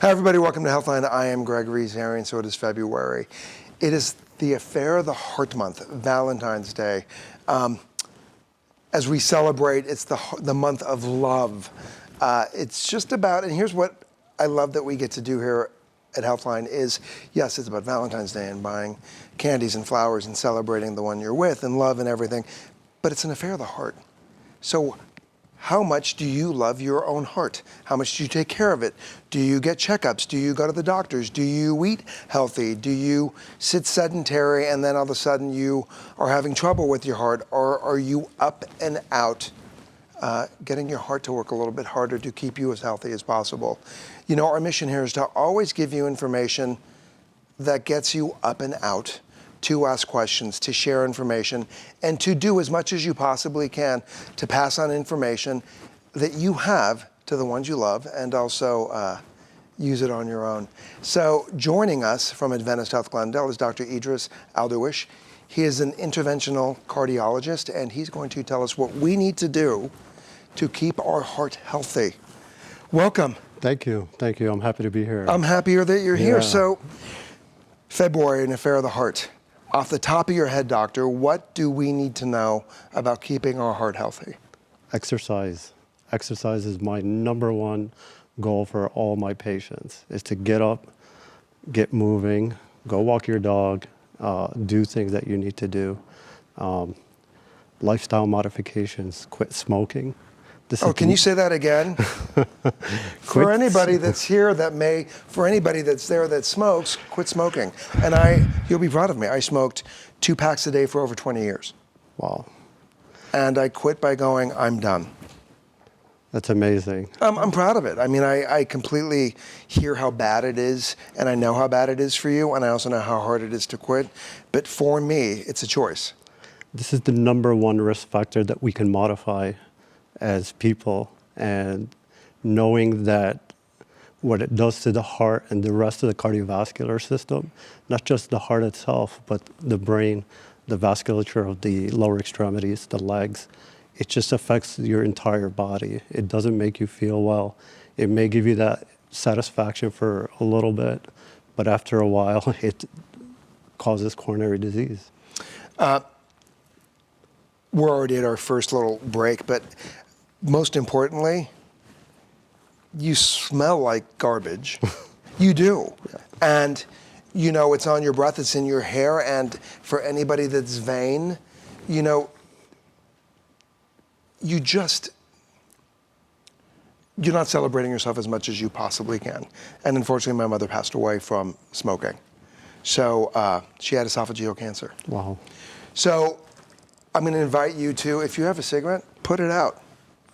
Hi everybody, welcome to Healthline. I am Gregory Zarian, so it is February. It is the Affair of the Heart Month, Valentine's Day. As we celebrate, it's the month of love. It's just about, and here's what I love that we get to do here at Healthline is, yes, it's about Valentine's Day and buying candies and flowers and celebrating the one you're with and love and everything, but it's an affair of the heart. So how much do you love your own heart? How much do you take care of it? Do you get checkups? Do you go to the doctors? Do you eat healthy? Do you sit sedentary and then all of a sudden you are having trouble with your heart? Or are you up and out, getting your heart to work a little bit harder to keep you as healthy as possible? You know, our mission here is to always give you information that gets you up and out, to ask questions, to share information, and to do as much as you possibly can to pass on information that you have to the ones you love and also use it on your own. So joining us from Adventist Health Glendale is Dr. Edris Alderwish. He is an interventional cardiologist, and he's going to tell us what we need to do to keep our heart healthy. Welcome. Thank you. Thank you. I'm happy to be here. I'm happier that you're here. So February, an affair of the heart. Off the top of your head, doctor, what do we need to know about keeping our heart healthy? Exercise. Exercise is my number one goal for all my patients, is to get up, get moving, go walk your dog, do things that you need to do. Lifestyle modifications, quit smoking. Can you say that again? For anybody that's here for anybody that's there that smokes, quit smoking. And you'll be proud of me, I smoked 2 packs a day for over 20 years. Wow. And I quit by going, I'm done. That's amazing. I'm proud of it. I mean, I completely hear how bad it is, and I know how bad it is for you, and I also know how hard it is to quit. But for me, it's a choice. This is the number one risk factor that we can modify as people, and knowing that what it does to the heart and the rest of the cardiovascular system, not just the heart itself, but the brain, the vasculature of the lower extremities, the legs, it just affects your entire body. It doesn't make you feel well. It may give you that satisfaction for a little bit, but after a while, it causes coronary disease. We're already at our first little break, but most importantly, you smell like garbage. You do. Yeah. And you know, it's on your breath, it's in your hair, and for anybody that's vain, you know, you're not celebrating yourself as much as you possibly can. And unfortunately, my mother passed away from smoking. So she had esophageal cancer. Wow. So I'm gonna invite you to, if you have a cigarette, put it out.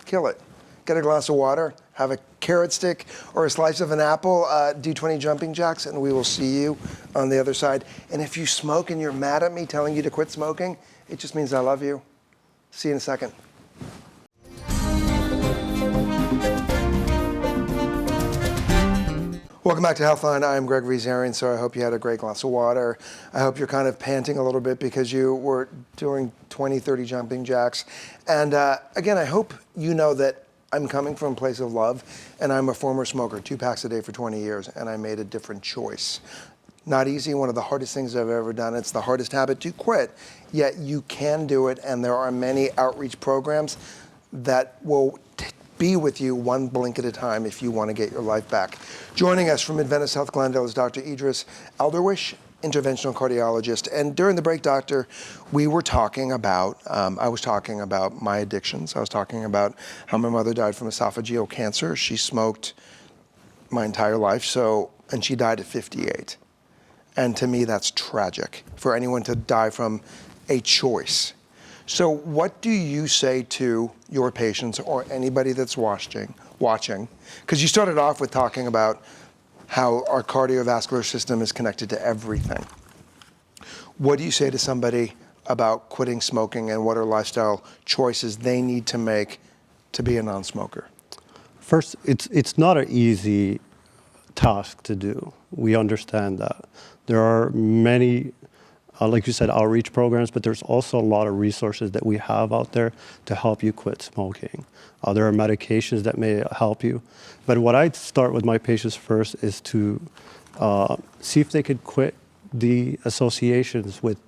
Kill it. Get a glass of water, have a carrot stick or a slice of an apple, do 20 jumping jacks, and we will see you on the other side. And if you smoke and you're mad at me telling you to quit smoking, it just means I love you. See you in a second. Welcome back to Healthline. I'm Gregory Zarian, so I hope you had a great glass of water. I hope you're kind of panting a little bit because you were doing 20, 30 jumping jacks. And again, I hope you know that I'm coming from a place of love, and I'm a former smoker, 2 packs a day for 20 years, and I made a different choice. Not easy, one of the hardest things I've ever done. It's the hardest habit to quit, yet you can do it, and there are many outreach programs that will be with you one blink at a time if you want to get your life back. Joining us from Adventist Health Glendale is Dr. Edris Alderwish, interventional cardiologist. And during the break, doctor, we were talking about, I was talking about my addictions. I was talking about how my mother died from esophageal cancer. She smoked my entire life, and she died at 58. And to me, that's tragic for anyone to die from a choice. So what do you say to your patients or anybody that's watching? Because you started off with talking about how our cardiovascular system is connected to everything. What do you say to somebody about quitting smoking, and what are lifestyle choices they need to make to be a non-smoker? First, it's not an easy task to do. We understand that. There are many like you said, outreach programs, but there's also a lot of resources that we have out there to help you quit smoking. There are medications that may help you. But what I start with my patients first is to see if they could quit the associations with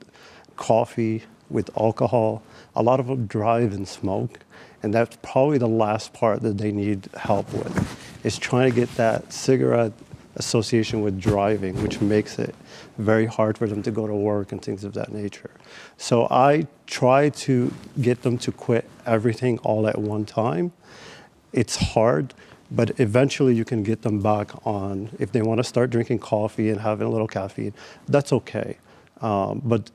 coffee, with alcohol. A lot of them drive and smoke, and that's probably the last part that they need help with, is trying to get that cigarette association with driving, which makes it very hard for them to go to work and things of that nature. So I try to get them to quit everything all at one time. It's hard, but eventually you can get them back on. If they want to start drinking coffee and having a little caffeine, that's okay. But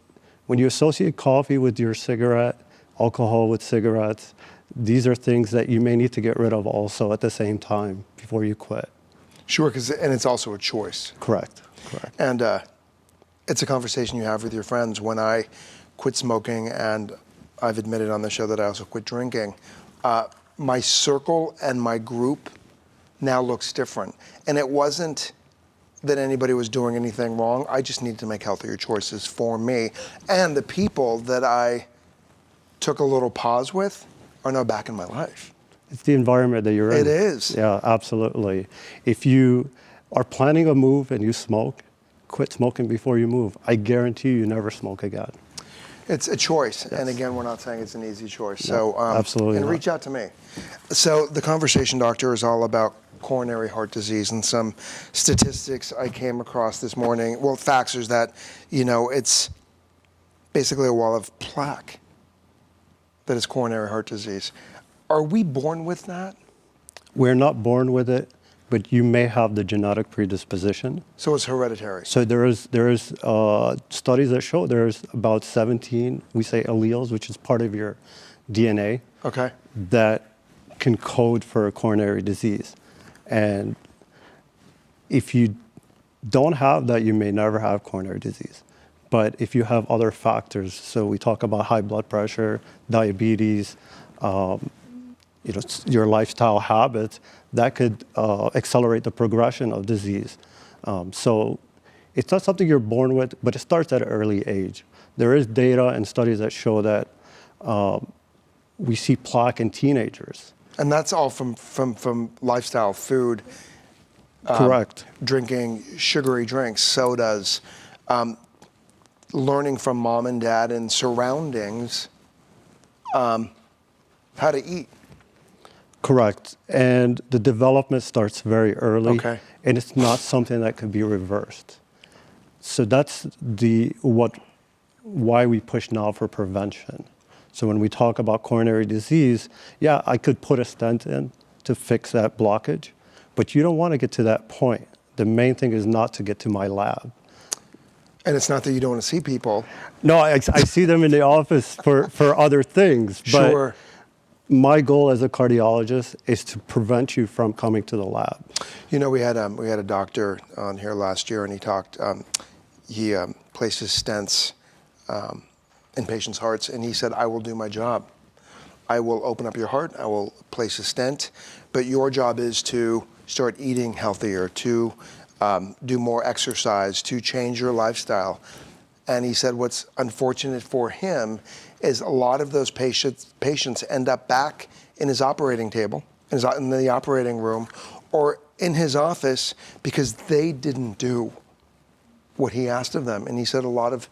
when you associate coffee with your cigarette, alcohol with cigarettes, these are things that you may need to get rid of also at the same time before you quit. Sure, and it's also a choice. Correct. And it's a conversation you have with your friends. When I quit smoking, and I've admitted on the show that I also quit drinking, my circle and my group now looks different. And it wasn't that anybody was doing anything wrong. I just needed to make healthier choices for me. And the people that I took a little pause with are now back in my life. It's the environment that you're in. It is. Yeah, absolutely. If you are planning a move and you smoke, quit smoking before you move. I guarantee you never smoke again. It's a choice. Yes. And again, we're not saying it's an easy choice. No, So absolutely and not. reach out to me. So the conversation, doctor, is all about coronary heart disease and some statistics I came across this morning. Well, facts is that, it's basically a wall of plaque that is coronary heart disease. Are we born with that? We're not born with it, but you may have the genetic predisposition. So it's hereditary. So there is studies that show there's about 17, we say alleles, which is part of your DNA, Okay. that can code for a coronary disease. And if you don't have that, you may never have coronary disease. But if you have other factors, so we talk about high blood pressure, diabetes, your lifestyle habits, that could accelerate the progression of disease. So it's not something you're born with, but it starts at an early age. There is data and studies that show that we see plaque in teenagers. And that's all from lifestyle, food, Correct. drinking sugary drinks, sodas, learning from mom and dad and surroundings how to eat. Correct. And the development starts very early. Okay. And it's not something that can be reversed. So that's why we push now for prevention. So when we talk about coronary disease, yeah, I could put a stent in to fix that blockage, but you don't want to get to that point. The main thing is not to get to my lab. And it's not that you don't want to see people. No, I see them in the office for other things. But Sure. my goal as a cardiologist is to prevent you from coming to the lab. We had a doctor on here last year, and he talked. He places stents in patients' hearts, and he said, "I will do my job. I will open up your heart. I will place a stent, but your job is to start eating healthier, to do more exercise, to change your lifestyle." And he said, what's unfortunate for him is a lot of those patients end up back in his operating table, in the operating room, or in his office because they didn't do what he asked of them. And he said a lot of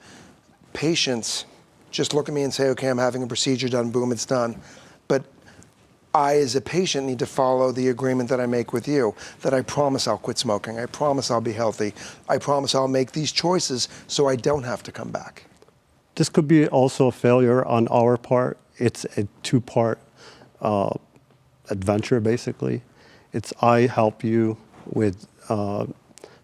patients just look at me and say, okay, I'm having a procedure done, boom, it's done. But I, as a patient, need to follow the agreement that I make with you, that I promise I'll quit smoking, I promise I'll be healthy, I promise I'll make these choices so I don't have to come back. This could be also a failure on our part. It's a two-part adventure, basically. It's I help you with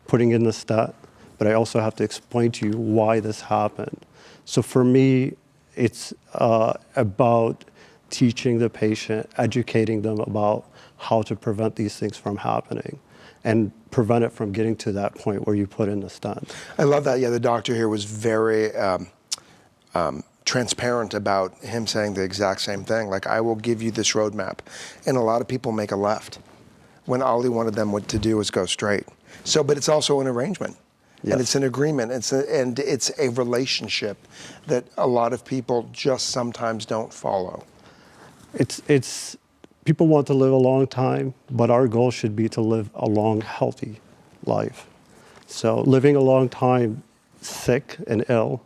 putting in the stent, but I also have to explain to you why this happened. So for me, it's about teaching the patient, educating them about how to prevent these things from happening and prevent it from getting to that point where you put in the stent. I love that. Yeah, the doctor here was very transparent about him saying the exact same thing. Like, I will give you this roadmap. And a lot of people make a left when all he wanted them to do was go straight. So, but it's also an arrangement. Yes. And it's an agreement. And it's a relationship that a lot of people just sometimes don't follow. It's people want to live a long time, but our goal should be to live a long, healthy life. So living a long time sick and ill,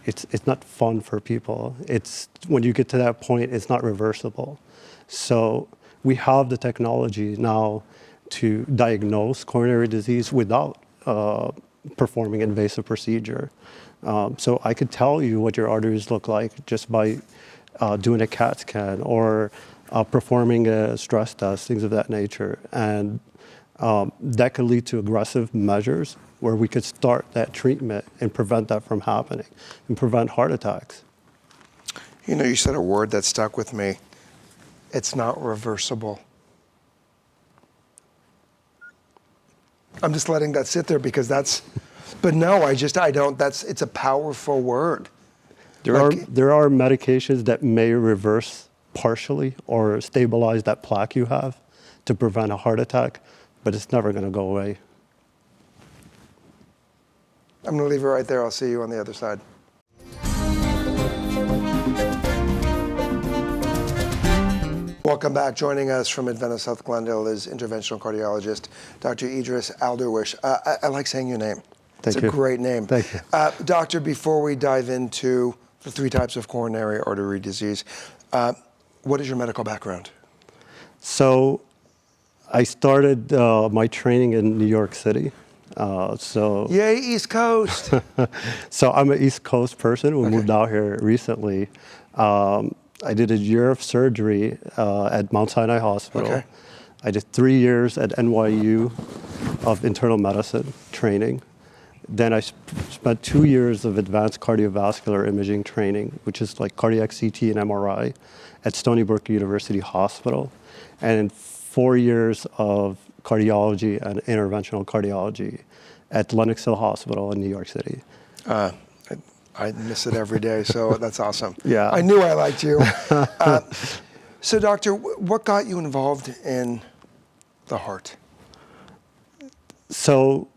it's not fun for people. It's when you get to that point, it's not reversible. So we have the technology now to diagnose coronary disease without performing invasive procedure. So I could tell you what your arteries look like just by doing a CAT scan or performing a stress test, things of that nature. And that could lead to aggressive measures where we could start that treatment and prevent that from happening and prevent heart attacks. You know, you said a word that stuck with me. It's not reversible. I'm just letting that sit there because but no, I don't, it's a powerful word. There are medications that may reverse partially or stabilize that plaque you have to prevent a heart attack, but it's never going to go away. I'm going to leave it right there. I'll see you on the other side. Welcome back. Joining us from Adventist Health Glendale is interventional cardiologist, Dr. Edris Alderwish. I like saying your name. Thank you. It's a great name. Thank you. Doctor, before we dive into the 3 types of coronary artery disease, what is your medical background? So I started my training in New York City. Yay, East Coast. So I'm an East Coast person. We moved out here recently. I did a year of surgery at Mount Sinai Hospital. Okay. I did 3 years at NYU of internal medicine training. Then I spent 2 years of advanced cardiovascular imaging training, which is like cardiac CT and MRI at Stony Brook University Hospital. And 4 years of cardiology and interventional cardiology at Lenox Hill Hospital in New York City. I miss it every day, so that's awesome. Yeah. I knew I liked you. So, doctor, what got you involved in the heart? So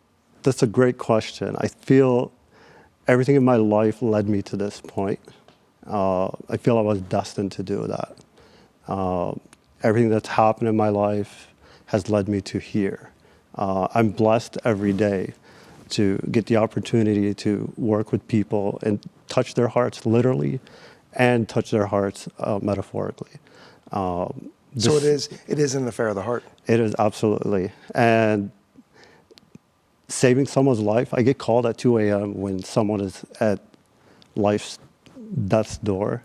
that's a great question. I feel everything in my life led me to this point. I feel I was destined to do that. Everything that's happened in my life has led me to here. I'm blessed every day to get the opportunity to work with people and touch their hearts literally and touch their hearts metaphorically. So it is an affair of the heart. It is, absolutely. And saving someone's life, I get called at 2 a.m. when someone is at life's death's door.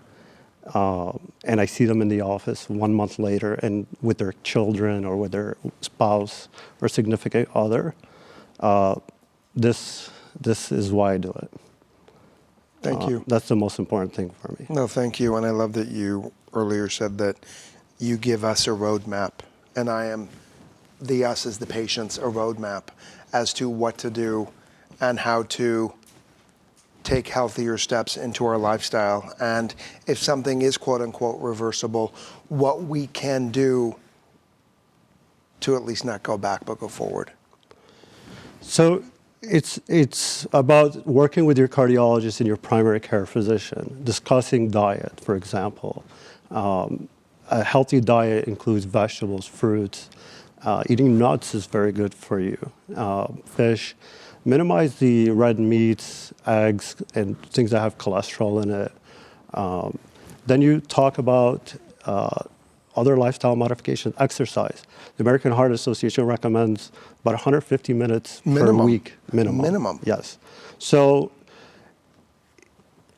And I see them in the office 1 month later and with their children or with their spouse or significant other. This is why I do it. Thank you. That's the most important thing for me. No, thank you. And I love that you earlier said that you give us a roadmap. And the us is the patients, a roadmap as to what to do and how to take healthier steps into our lifestyle. And if something is quote unquote reversible, what we can do to at least not go back, but go forward. So it's about working with your cardiologist and your primary care physician, discussing diet, for example. A healthy diet includes vegetables, fruits. Eating nuts is very good for you. Fish. Minimize the red meats, eggs, and things that have cholesterol in it. Then you talk about other lifestyle modifications, exercise. The American Heart Association recommends about 150 minutes per week minimum. Minimum. Yes. So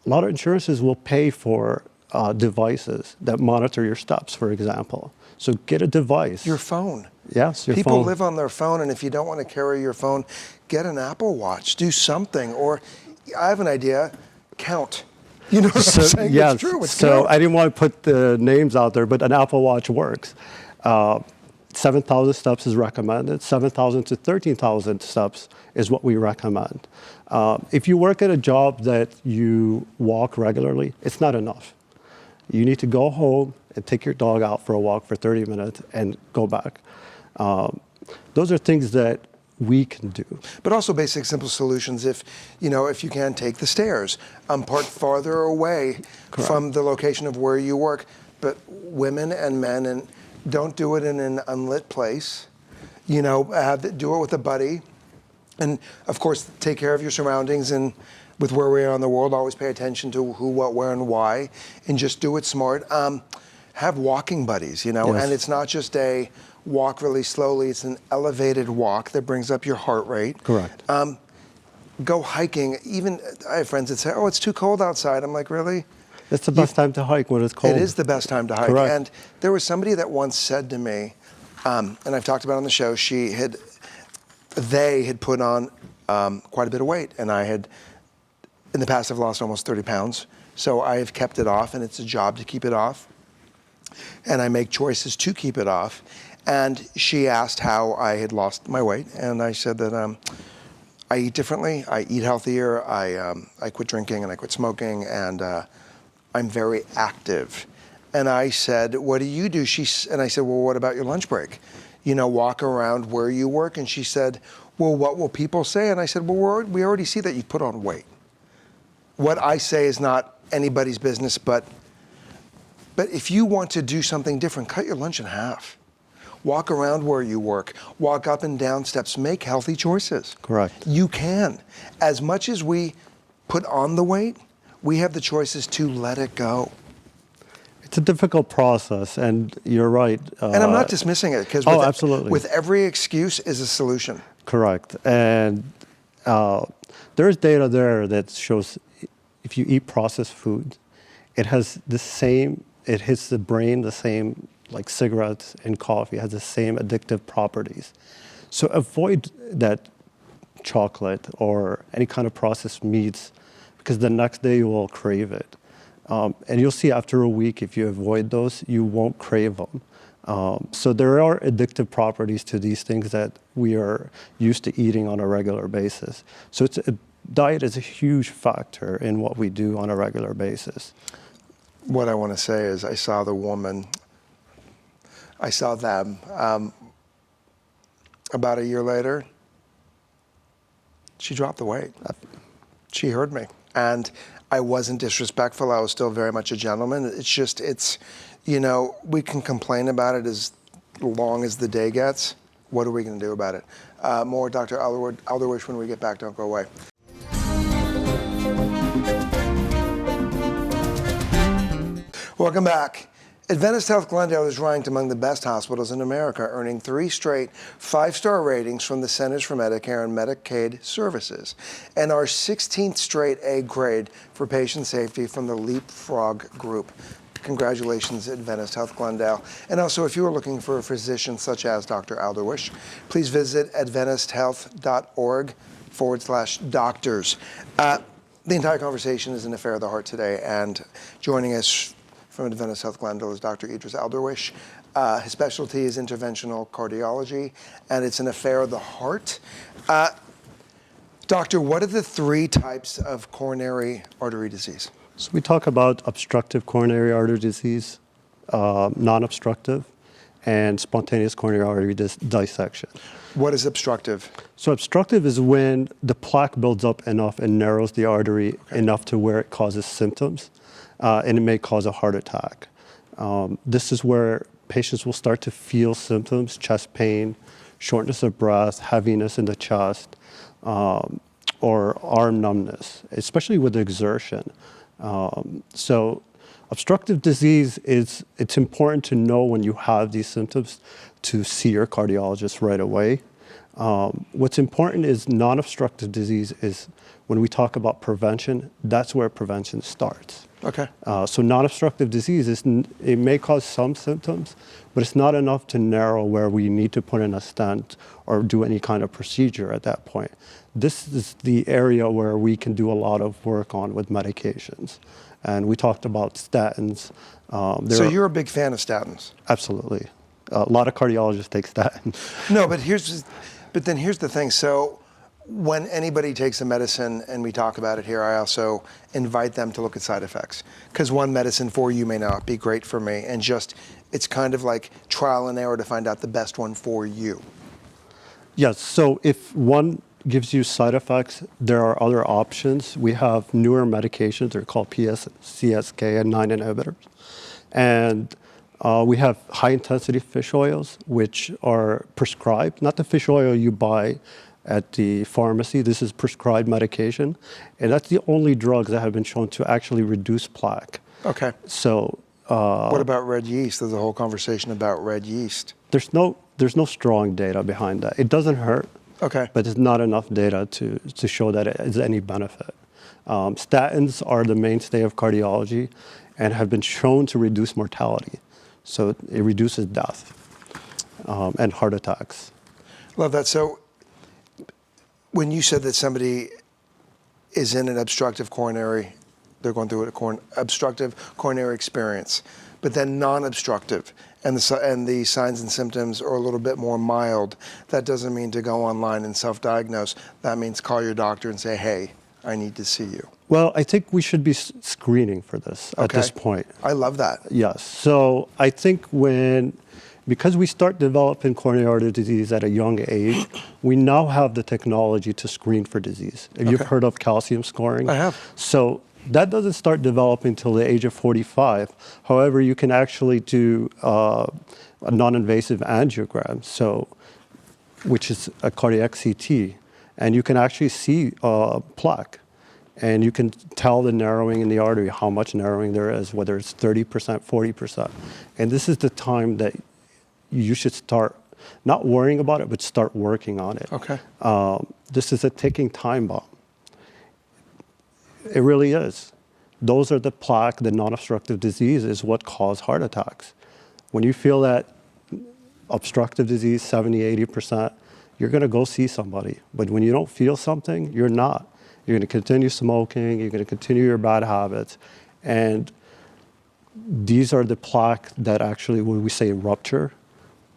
a lot of insurances will pay for devices that monitor your steps, for example. So get a device. Your phone. Yes, your phone. People live on their phone, and if you don't want to carry your phone, get an Apple Watch. Do something. Or I have an idea, count. You know what I'm saying? Yes. It's true. So I didn't want to put the names out there, but an Apple Watch works. 7,000 steps is recommended. 7,000 to 13,000 steps is what we recommend. If you work at a job that you walk regularly, it's not enough. You need to go home and take your dog out for a walk for 30 minutes and go back. Those are things that we can do. But also basic, simple solutions. If you can, take the stairs, park farther away from the location of where you work. But women and men, and don't do it in an unlit place. Do it with a buddy. And of course, take care of your surroundings, and with where we are in the world, always pay attention to who, what, where, and why, and just do it smart. Have walking buddies, Yes. and it's not just a walk really slowly, it's an elevated walk that brings up your heart rate. Correct. Go hiking. Even I have friends that say, oh, it's too cold outside. I'm like, really? It's the best time to hike when it's cold. It is the best time to hike. Correct. And there was somebody that once said to me, and I've talked about it on the show, they had put on quite a bit of weight, and I had, in the past, I've lost almost 30 pounds. So I have kept it off, and it's a job to keep it off. And I make choices to keep it off. And she asked how I had lost my weight, and I said that I eat differently. I eat healthier. I quit drinking and I quit smoking, and I'm very active. And I said, what do you do? And I said, well, what about your lunch break? Walk around where you work. And she said, well, what will people say? And I said, well, we already see that you put on weight. What I say is not anybody's business, but if you want to do something different, cut your lunch in half. Walk around where you work. Walk up and down steps. Make healthy choices. Correct. You can. As much as we put on the weight, we have the choices to let it go. It's a difficult process, and you're right. And I'm not dismissing it, because absolutely. with every excuse is a solution. Correct. And there's data there that shows if you eat processed food, it hits the brain the same like cigarettes and coffee, has the same addictive properties. So avoid that chocolate or any kind of processed meats, because the next day you will crave it. And you'll see after a week, if you avoid those, you won't crave them. So there are addictive properties to these things that we are used to eating on a regular basis. So diet is a huge factor in what we do on a regular basis. What I want to say is I saw them about a year later. She dropped the weight. She heard me. And I wasn't disrespectful. I was still very much a gentleman. We can complain about it as long as the day gets. What are we going to do about it? More Dr. Alderwish when we get back. Don't go away. Welcome back. Adventist Health Glendale is ranked among the best hospitals in America, earning 3 straight 5-star ratings from the Centers for Medicare and Medicaid Services, and our 16th straight A grade for patient safety from the Leapfrog Group. Congratulations, Adventist Health Glendale. And also, if you are looking for a physician such as Dr. Alderwish, please visit adventisthealth.org/doctors. The entire conversation is an affair of the heart today, and joining us from Adventist Health Glendale is Dr. Edris Alderwish. His specialty is interventional cardiology, and it's an affair of the heart. Doctor, what are the 3 types of coronary artery disease? So we talk about obstructive coronary artery disease, non-obstructive, and spontaneous coronary artery dissection. What is obstructive? So obstructive is when the plaque builds up enough and narrows the artery enough to where it causes symptoms, and it may cause a heart attack. This is where patients will start to feel symptoms, chest pain, shortness of breath, heaviness in the chest, or arm numbness, especially with exertion. So obstructive disease it's important to know when you have these symptoms to see your cardiologist right away. What's important is non-obstructive disease is when we talk about prevention, that's where prevention starts. Okay. So non-obstructive disease, it may cause some symptoms, but it's not enough to narrow where we need to put in a stent or do any kind of procedure at that point. This is the area where we can do a lot of work on with medications. And we talked about statins. So you're a big fan of statins? Absolutely. A lot of cardiologists take statins. No, but then here's the thing. So when anybody takes a medicine and we talk about it here, I also invite them to look at side effects, because one medicine for you may not be great for me, and it's kind of like trial and error to find out the best one for you. Yes. So if one gives you side effects, there are other options. We have newer medications. They're called PCSK9 inhibitors. And we have high-intensity fish oils, which are prescribed, not the fish oil you buy at the pharmacy. This is prescribed medication. And that's the only drugs that have been shown to actually reduce plaque. Okay. So What about red yeast? There's a whole conversation about red yeast. there's no strong data behind that. It doesn't hurt. Okay. But there's not enough data to show that it is any benefit. Statins are the mainstay of cardiology and have been shown to reduce mortality. So it reduces death and heart attacks. Love that. So when you said that somebody is in an obstructive coronary, they're going through an obstructive coronary experience, but then non-obstructive, and the signs and symptoms are a little bit more mild, that doesn't mean to go online and self-diagnose. That means call your doctor and say, hey, I need to see you. Well, I think we should be screening for this at this point. I love that. Yes. So I think because we start developing coronary artery disease at a young age, we now have the technology to screen for disease. You've heard of calcium scoring? I have. So that doesn't start developing until the age of 45. However, you can actually do a non-invasive angiogram, which is a cardiac CT, and you can actually see plaque. And you can tell the narrowing in the artery, how much narrowing there is, whether it's 30%, 40%. And this is the time that you should start not worrying about it, but start working on it. Okay. This is a ticking time bomb. It really is. Those are the plaque, the non-obstructive disease is what cause heart attacks. When you feel that obstructive disease, 70, 80%, you're going to go see somebody. But when you don't feel something, you're not. You're going to continue smoking, you're going to continue your bad habits. And these are the plaque that actually, when we say rupture,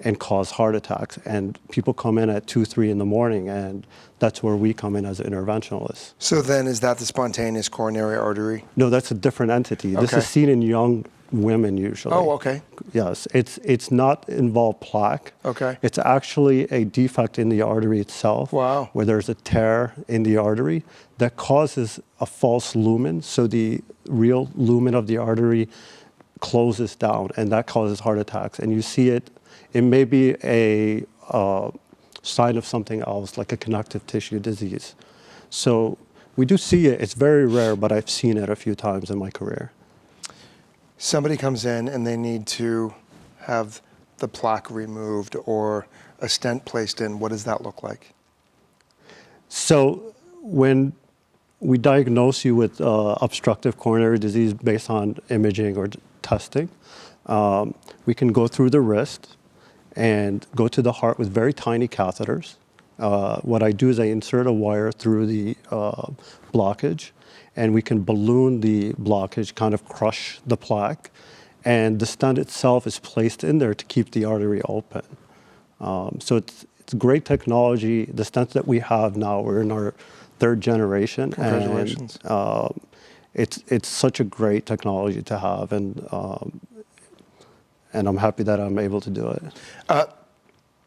and cause heart attacks. And people come in at 2, 3 in the morning, and that's where we come in as interventionalists. So then is that the spontaneous coronary artery? No, that's a different entity. This Okay. is seen in young women usually. Oh, okay. Yes, it's not involved plaque. Okay. It's actually a defect in the artery itself. Wow. Where there's a tear in the artery that causes a false lumen. So the real lumen of the artery closes down, and that causes heart attacks. And you see it. It may be a sign of something else, like a connective tissue disease. So we do see it. It's very rare, but I've seen it a few times in my career. Somebody comes in and they need to have the plaque removed or a stent placed in. What does that look like? So when we diagnose you with obstructive coronary disease based on imaging or testing, we can go through the wrist and go to the heart with very tiny catheters. What I do is I insert a wire through the blockage, and we can balloon the blockage, kind of crush the plaque, and the stent itself is placed in there to keep the artery open. So it's great technology. The stents that we have now, we're in our 3rd generation. Congratulations. And it's such a great technology to have, and I'm happy that I'm able to do it.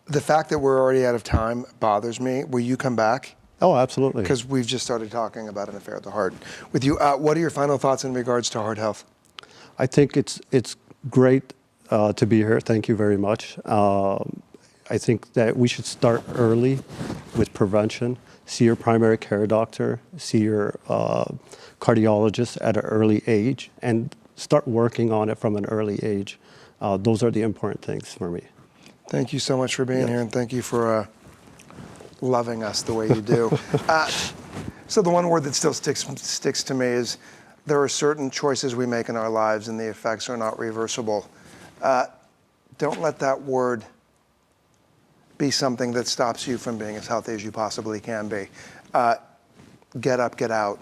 The fact that we're already out of time bothers me. Will you come back? Oh, absolutely. Because we've just started talking about an affair of the heart with you. What are your final thoughts in regards to heart health? I think it's great to be here. Thank you very much. I think that we should start early with prevention. See your primary care doctor, see your cardiologist at an early age, and start working on it from an early age. Those are the important things for me. Thank you so much for being here, and thank you for loving us the way you do. So the one word that still sticks to me is there are certain choices we make in our lives, and the effects are not reversible. Don't let that word be something that stops you from being as healthy as you possibly can be. Get up, get out,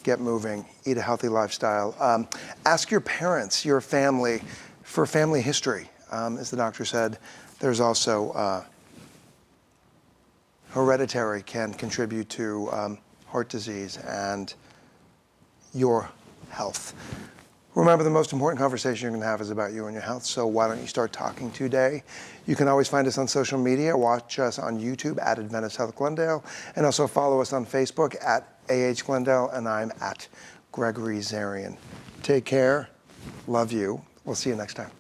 get moving, eat a healthy lifestyle. Ask your parents, your family, for family history. As the doctor said, there's also hereditary can contribute to heart disease and your health. Remember, the most important conversation you're going to have is about you and your health, so why don't you start talking today? You can always find us on social media. Watch us on YouTube at Adventist Health Glendale, and also follow us on Facebook at AH Glendale, and I'm at Gregory Zarian. Take care. Love you. We'll see you next time.